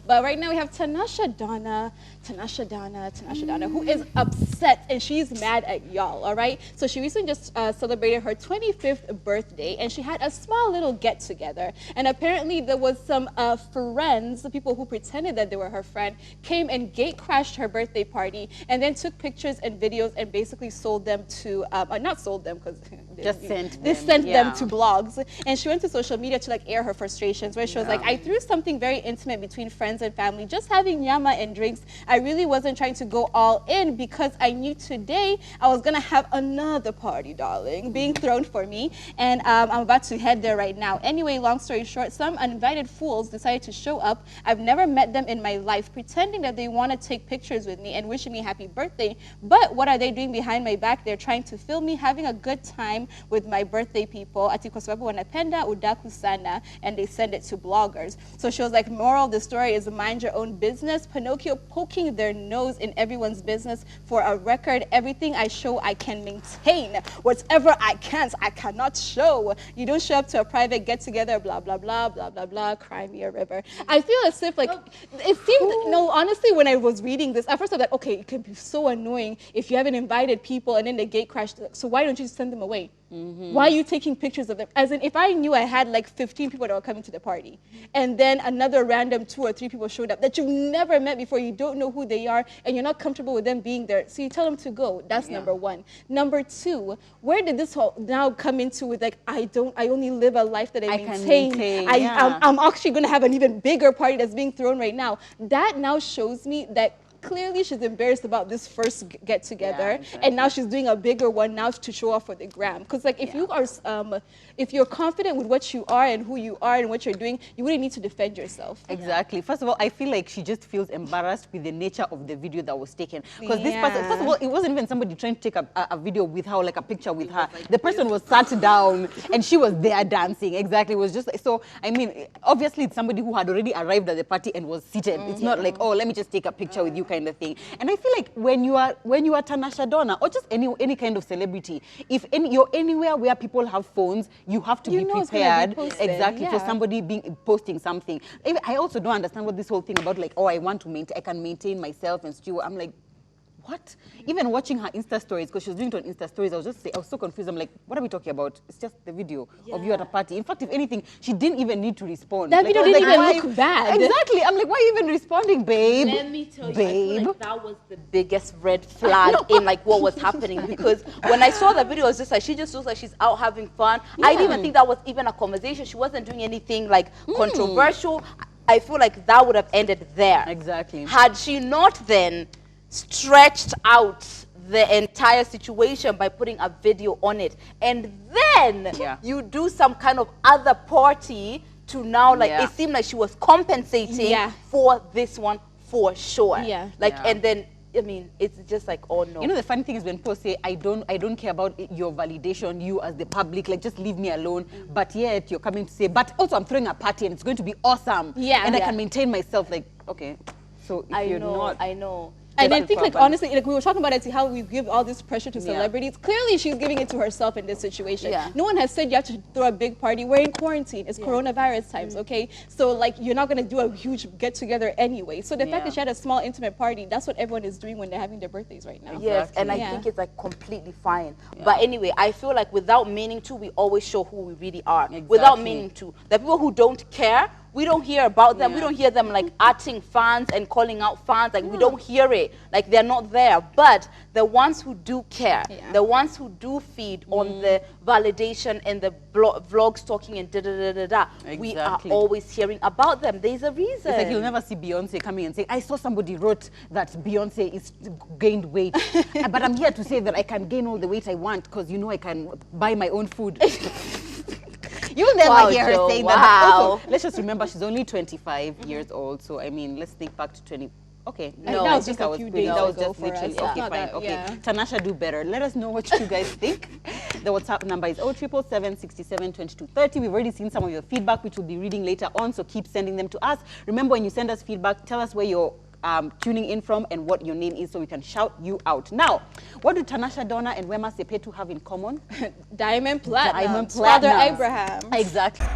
But right now we have Tanasha Donna, who is upset and she's mad at y'all, all right? So she recently just celebrated her 25th birthday and she had a small little get together. And apparently there was some friends, the people who pretended that they were her friend, came and gate crashed her birthday party and then took pictures and videos and basically sold them to, not sold them because they sent them to blogs. And she went to social media to like air her frustrations where she was like, I threw something very intimate between friends and family, just having nyama and drinks. I really wasn't trying to go all in because I knew today I was gonna have another party, darling, being thrown for me. And I'm about to head there right now. Anyway, long story short, some uninvited fools decided to show up. I've never met them in my life, pretending that they want to take pictures with me and wishing me happy birthday. But what are they doing behind my back? They're trying to film me having a good time with my birthday people. Ati kwa sababu wanapenda udaku sana, and they send it to bloggers. So she was like, moral of the story is mind your own business. Pinocchio poking their nose in everyone's business. For a record, everything I show I can maintain. Whatever I can't, I cannot show. You don't show up to a private get-together, blah, blah, blah, blah, blah, blah, cry me a river. I feel as if like, it seemed, no, honestly, when I was reading this, at first I was like, okay, it can be so annoying if you haven't invited people and then the gate crashed, so why don't you send them away? Why are you taking pictures of them? As in, if I knew I had like 15 people that were coming to the party, and then another random 2 or 3 people showed up that you've never met before, you don't know who they are, and you're not comfortable with them being there, so you tell them to go. That's number one. Number two, where did this whole now come into with like, I only live a life that I maintain. I'm actually going to have an even bigger party that's being thrown right now. That now shows me that clearly she's embarrassed about this first get together, and now she's doing a bigger one now to show off for the gram. Because like if you are, if you're confident with what you are and who you are and what you're doing, you wouldn't need to defend yourself. Exactly. First of all, I feel like she just feels embarrassed with the nature of the video that was taken. Because this person, first of all, it wasn't even somebody trying to take a video with her, or like a picture with her. Like the person was sat down and she was there dancing. Exactly. It was just so. I mean, obviously, it's somebody who had already arrived at the party and was seated. It's not like, oh, let me just take a picture with you kind of thing. And I feel like when you are Tanasha Donna or just any kind of celebrity, if you're anywhere where people have phones, you have to be prepared for somebody posting something. I also don't understand what this whole thing about like, oh, I can maintain myself and still. I'm like, what? Even watching her Insta stories, because she was doing it on Insta stories, I was so confused. I'm like, what are we talking about? It's just the video of you at a party. In fact, if anything, she didn't even need to respond. That video didn't even look bad. Exactly. I'm like, why are you even responding, babe? Let me tell you, I feel like that was the biggest red flag in like what was happening, because when I saw the video, it was just like, she just looks like she's out having fun. I didn't even think that was even a conversation. She wasn't doing anything like controversial. I feel like that would have ended there. Exactly. Had she not then stretched out the entire situation by putting a video on it, and then you do some kind of other party to now like it seemed like she was compensating for this one for sure. And then I mean, it's just like, oh no. You know, the funny thing is when people say, I don't care about your validation, you as the public, like just leave me alone. But yet you're coming to say, but also I'm throwing a party and it's going to be awesome. And I can maintain myself. Like, okay. So if you're not, I know. And I think, like, honestly, like we were talking about it, how we give all this pressure to celebrities. Clearly, she's giving it to herself in this situation. No one has said you have to throw a big party. We're in quarantine. It's coronavirus times, okay? So, like, you're not going to do a huge get-together anyway. So the fact that she had a small, intimate party, that's what everyone is doing when they're having their birthdays right now. Yes, and I think it's, like, completely fine. But anyway, I feel like without meaning to, we always show who we really are. Without meaning to. The people who don't care, we don't hear about them. We don't hear them like arting fans and calling out fans. Like we don't hear it. Like they're not there. But the ones who do care, the ones who do feed on the validation and the vlogs talking and we are always hearing about them. There's a reason. It's like you'll never see Beyonce coming and saying, I saw somebody wrote that Beyonce is gained weight. But I'm here to say that I can gain all the weight I want because, you know, I can buy my own food. You'll never hear her saying that. Also, let's just remember she's only 25 years old. So, I mean, let's think back to 20. Okay, no, that was just a few days ago. That was just literally, okay, fine. Okay, Tanasha, do better. Let us know what you guys think. The WhatsApp number is 0777 67 22 30. We've already seen some of your feedback, which we'll be reading later on. So keep sending them to us. Remember, when you send us feedback, tell us where you're tuning in from and what your name is so we can shout you out. Now, what do Tanasha Donna and Wema Sepetu have in common? Diamond Platinum. Diamond Platinum. Father Abraham. Exactly.